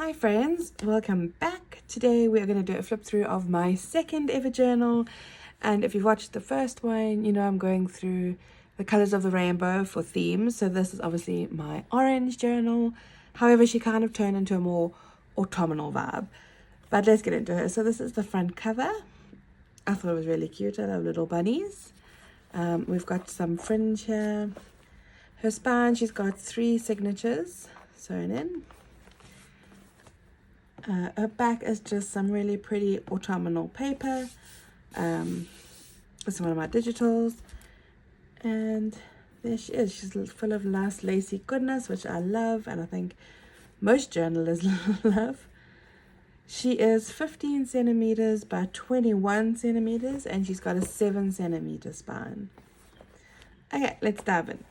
Hi friends, welcome back. Today we are going to do a flip through of my second ever journal, and if you've watched the first one, you know I'm going through the colors of the rainbow for themes. So this is obviously my orange journal. However, she kind of turned into a more autumnal vibe, but let's get into her. So this is the front cover. I thought it was really cute. I love little bunnies. We've got some fringe here. Her spine, she's got 3 signatures sewn in. Her back is just some really pretty autumnal paper. It's one of my digitals. And there she is. She's full of nice lacy goodness, which I love, and I think most journalists love. She is 15 centimeters by 21 centimeters, and she's got a 7 centimeter spine. Okay, let's dive in.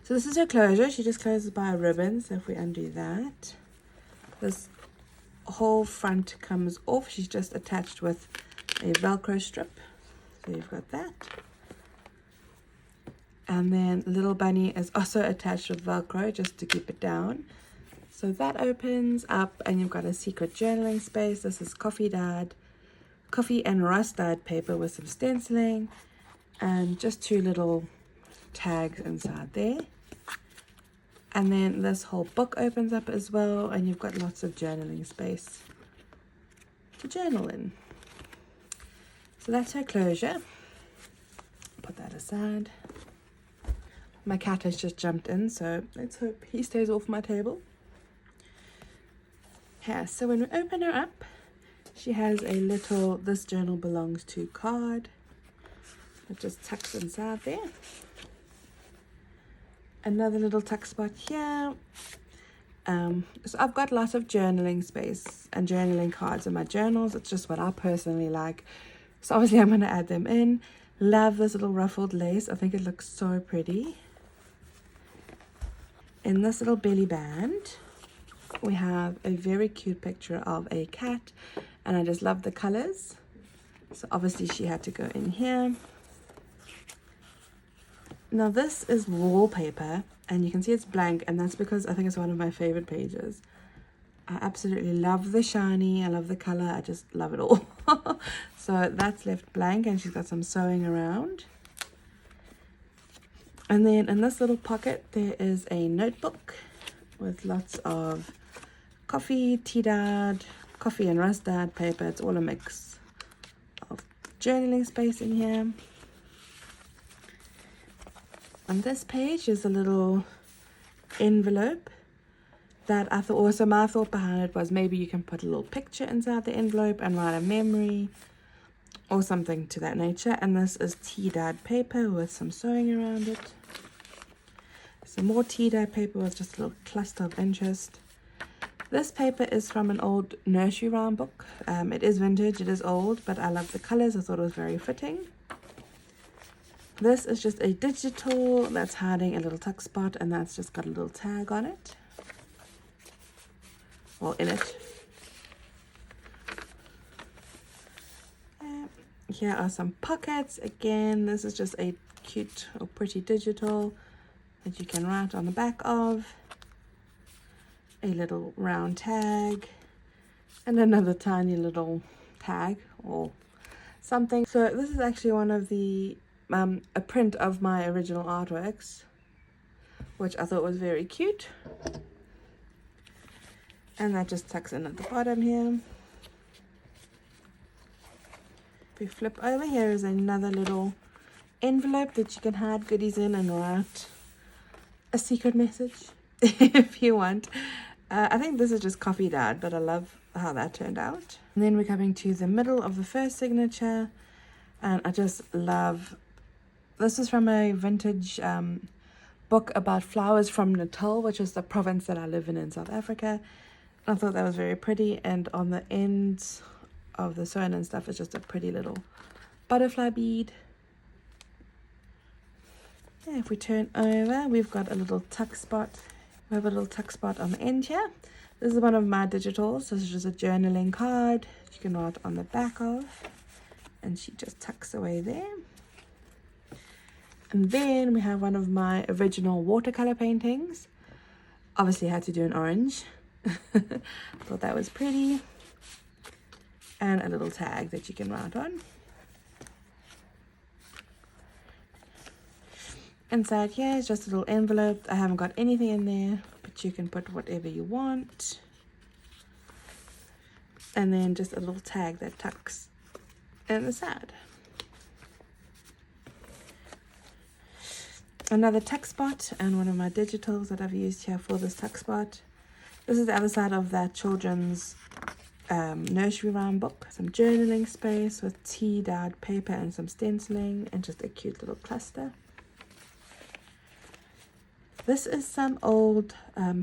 So this is her closure. She just closes by a ribbon. So if we undo that, this whole front comes off. She's just attached with a Velcro strip. So you've got that. And then little bunny is also attached with Velcro just to keep it down. So that opens up and you've got a secret journaling space. This is coffee and rust dyed paper with some stenciling and just 2 little tags inside there. And then this whole book opens up as well, and you've got lots of journaling space to journal in. So that's her closure. Put that aside. My cat has just jumped in, so let's hope he stays off my table. Yeah, so when we open her up, she has a little "This journal belongs to" card. It just tucks inside there. Another little tuck spot here. So I've got lots of journaling space and journaling cards in my journals. It's just what I personally like. So obviously I'm going to add them in. Love this little ruffled lace. I think it looks so pretty. In this little belly band, we have a very cute picture of a cat. And I just love the colors. So obviously she had to go in here. Now this is wallpaper, and you can see it's blank, and that's because I think it's one of my favorite pages. I absolutely love the shiny, I love the color, I just love it all. So that's left blank, and she's got some sewing around. And then in this little pocket there is a notebook with lots of coffee and rust dyed paper. It's all a mix of journaling space in here. On this page is a little envelope that I thought, also my thought behind it was maybe you can put a little picture inside the envelope and write a memory or something to that nature. And this is tea-dyed paper with some sewing around it. Some more tea-dyed paper with just a little cluster of interest. This paper is from an old nursery rhyme book. It is vintage, it is old, but I love the colors. I thought it was very fitting. This is just a digital that's hiding a little tuck spot, and that's just got a little tag on it. Well, in it. Here are some pockets. Again, this is just a cute or pretty digital that you can write on the back of. A little round tag. And another tiny little tag or something. So this is actually one of the a print of my original artworks, which I thought was very cute. And that just tucks in at the bottom here. If we flip over, here is another little envelope that you can hide goodies in and write a secret message if you want. I think this is just coffee dyed, but I love how that turned out. And then we're coming to the middle of the first signature, and I just love. This is from a vintage book about flowers from Natal, which is the province that I live in South Africa. I thought that was very pretty, and on the ends of the sewn and stuff is just a pretty little butterfly bead. Yeah, if we turn over, we've got a little tuck spot. We have a little tuck spot on the end here. This is one of my digitals. This is just a journaling card you can write on the back of, and she just tucks away there. And then we have one of my original watercolor paintings. Obviously I had to do an orange. Thought that was pretty. And a little tag that you can write on. Inside here is just a little envelope. I haven't got anything in there, but you can put whatever you want. And then just a little tag that tucks in the side. Another tuck spot and one of my digitals that I've used here for this tuck spot. This is the other side of that children's nursery rhyme book. Some journaling space with tea dyed paper and some stenciling and just a cute little cluster. This is some old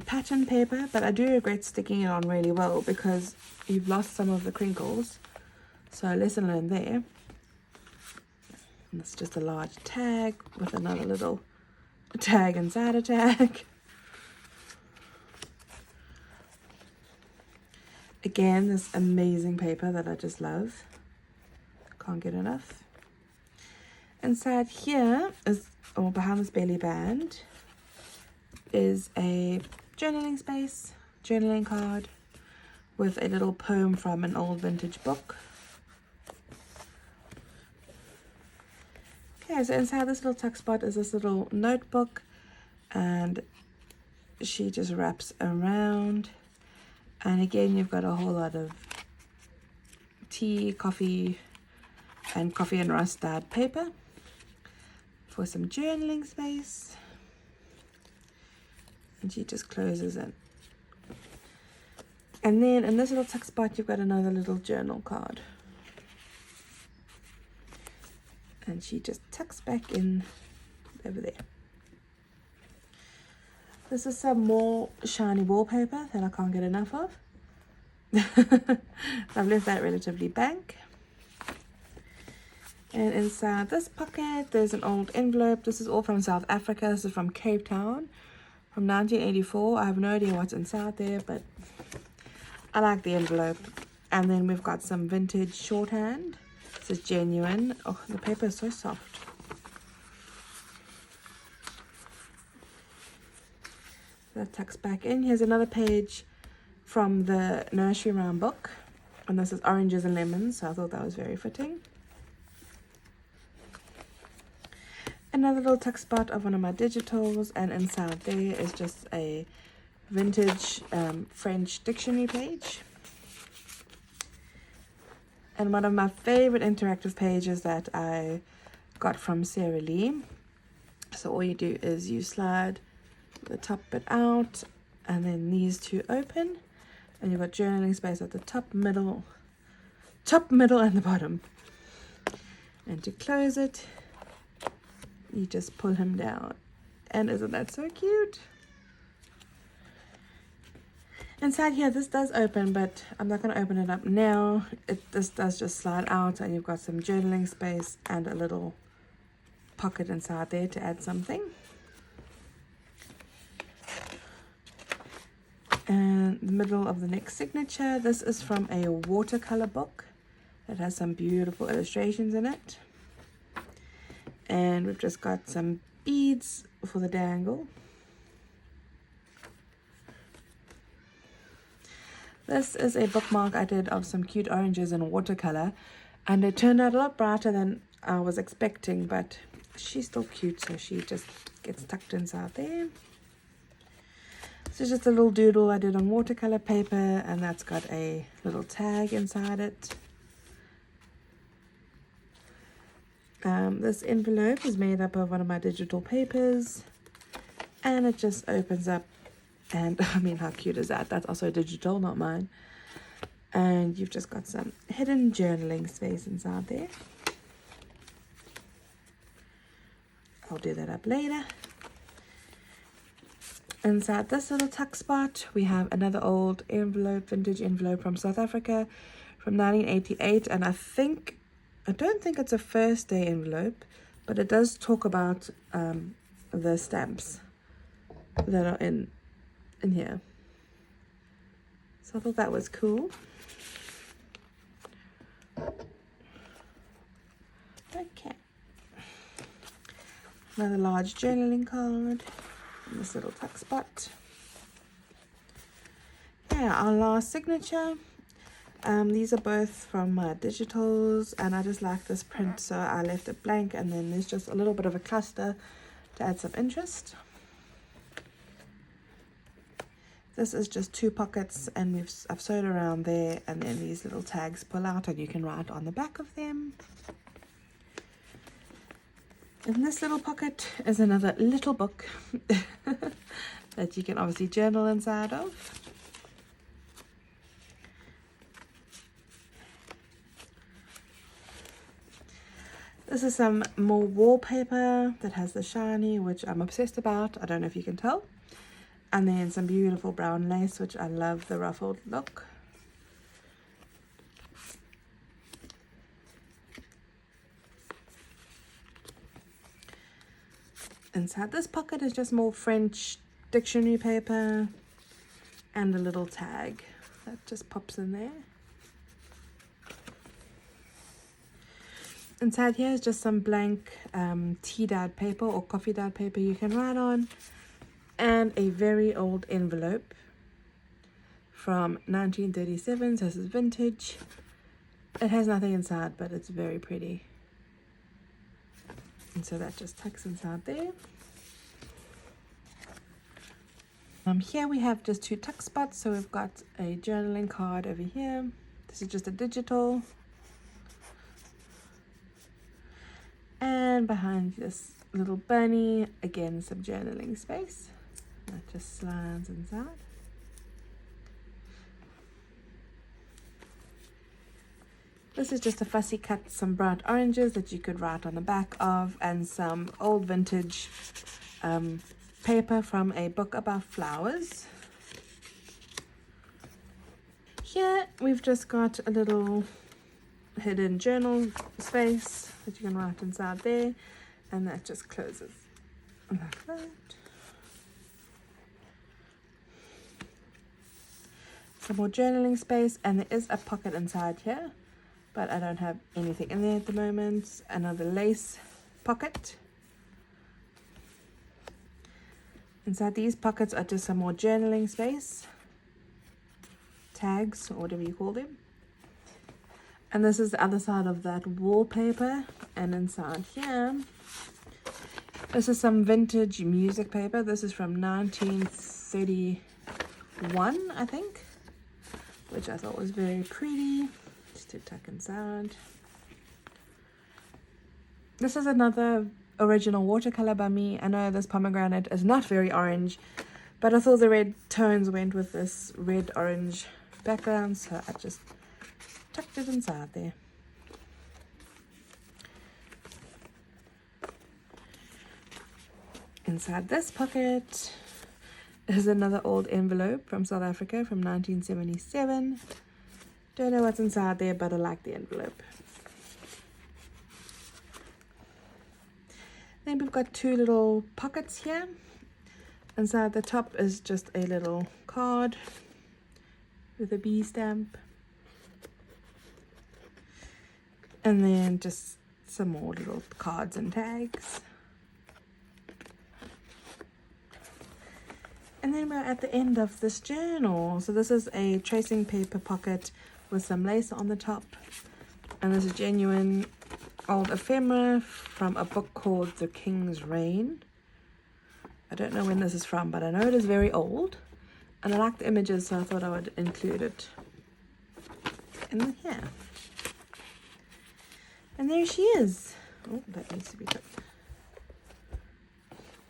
pattern paper, but I do regret sticking it on really well because you've lost some of the crinkles. So lesson learned there. And it's just a large tag with another little tag inside a tag. Again, this amazing paper that I just love. Can't get enough. Inside here is, or behind this belly band, is a journaling space, journaling card with a little poem from an old vintage book. Okay, so inside this little tuck spot is this little notebook, and she just wraps around. And again, you've got a whole lot of tea, coffee, and rust dyed paper for some journaling space. And she just closes it. And then in this little tuck spot, you've got another little journal card. And she just tucks back in over there. This is some more shiny wallpaper that I can't get enough of. I've left that relatively blank. And inside this pocket, there's an old envelope. This is all from South Africa. This is from Cape Town, from 1984. I have no idea what's inside there, but I like the envelope. And then we've got some vintage shorthand. This is genuine. Oh, the paper is so soft. That tucks back in. Here's another page from the nursery rhyme book, and this is oranges and lemons, so I thought that was very fitting. Another little tuck spot of one of my digitals, and inside there is just a vintage French dictionary page. And one of my favorite interactive pages that I got from Sarah Lee. So all you do is you slide the top bit out, and then these two open, and you've got journaling space at the top, middle, and the bottom. And to close it, you just pull him down. And isn't that so cute? Inside here, this does open, but I'm not going to open it up now. This does just slide out, and you've got some journaling space and a little pocket inside there to add something. And the middle of the next signature, this is from a watercolor book that has some beautiful illustrations in it. And we've just got some beads for the dangle. This is a bookmark I did of some cute oranges in watercolor, and it turned out a lot brighter than I was expecting, but she's still cute, so she just gets tucked inside there. This is just a little doodle I did on watercolor paper, and that's got a little tag inside it. This envelope is made up of one of my digital papers, and it just opens up. And I mean, how cute is that? That's also digital, not mine. And you've just got some hidden journaling space inside there. I'll do that up later. Inside this little tuck spot, we have another old envelope, vintage envelope from South Africa from 1988. And I don't think it's a first day envelope, but it does talk about the stamps that are in here. So I thought that was cool. Okay. Another large journaling card in this little tuck spot. yeah, our last signature. These are both from digitals, and I just like this print, so I left it blank, and then there's just a little bit of a cluster to add some interest. This is just 2 pockets, and I've sewed around there, and then these little tags pull out and you can write on the back of them. In this little pocket is another little book that you can obviously journal inside of. This is some more wallpaper that has the shiny, which I'm obsessed about. I don't know if you can tell. And then some beautiful brown lace, which I love the ruffled look. Inside this pocket is just more French dictionary paper and a little tag that just pops in there. Inside here is just some blank tea dyed paper or coffee dyed paper you can write on, and a very old envelope from 1937, so this is vintage. It has nothing inside, but it's very pretty. And so that just tucks inside there. Here we have just 2 tuck spots, so we've got a journaling card over here. This is just a digital. And behind this little bunny, again, some journaling space. That just slides inside. This is just a fussy cut, some bright oranges that you could write on the back of, and some old vintage paper from a book about flowers. Here we've just got a little hidden journal space that you can write inside there, and that just closes like that. Some more journaling space, and there is a pocket inside here, but I don't have anything in there at the moment. Another lace pocket. Inside these pockets are just some more journaling space, tags, or whatever you call them. And this is the other side of that wallpaper. And inside here, this is some vintage music paper. This is from 1931, I think, which I thought was very pretty, just to tuck inside. This is another original watercolor by me. I know this pomegranate is not very orange, but I thought the red tones went with this red-orange background, so I just tucked it inside there. Inside this pocket is another old envelope from South Africa from 1977. Don't know what's inside there, but I like the envelope. Then we've got 2 little pockets here. Inside the top is just a little card with a bee stamp. And then just some more little cards and tags. And then we're at the end of this journal. So this is a tracing paper pocket with some lace on the top. And this is genuine old ephemera from a book called The King's Reign. I don't know when this is from, but I know it is very old. And I like the images, so I thought I would include it in here. And there she is. Oh, that needs to be done.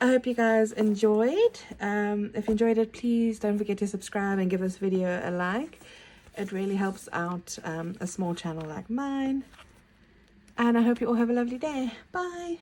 I hope you guys enjoyed. If you enjoyed it, please don't forget to subscribe and give this video a like. It really helps out a small channel like mine. And I hope you all have a lovely day. Bye.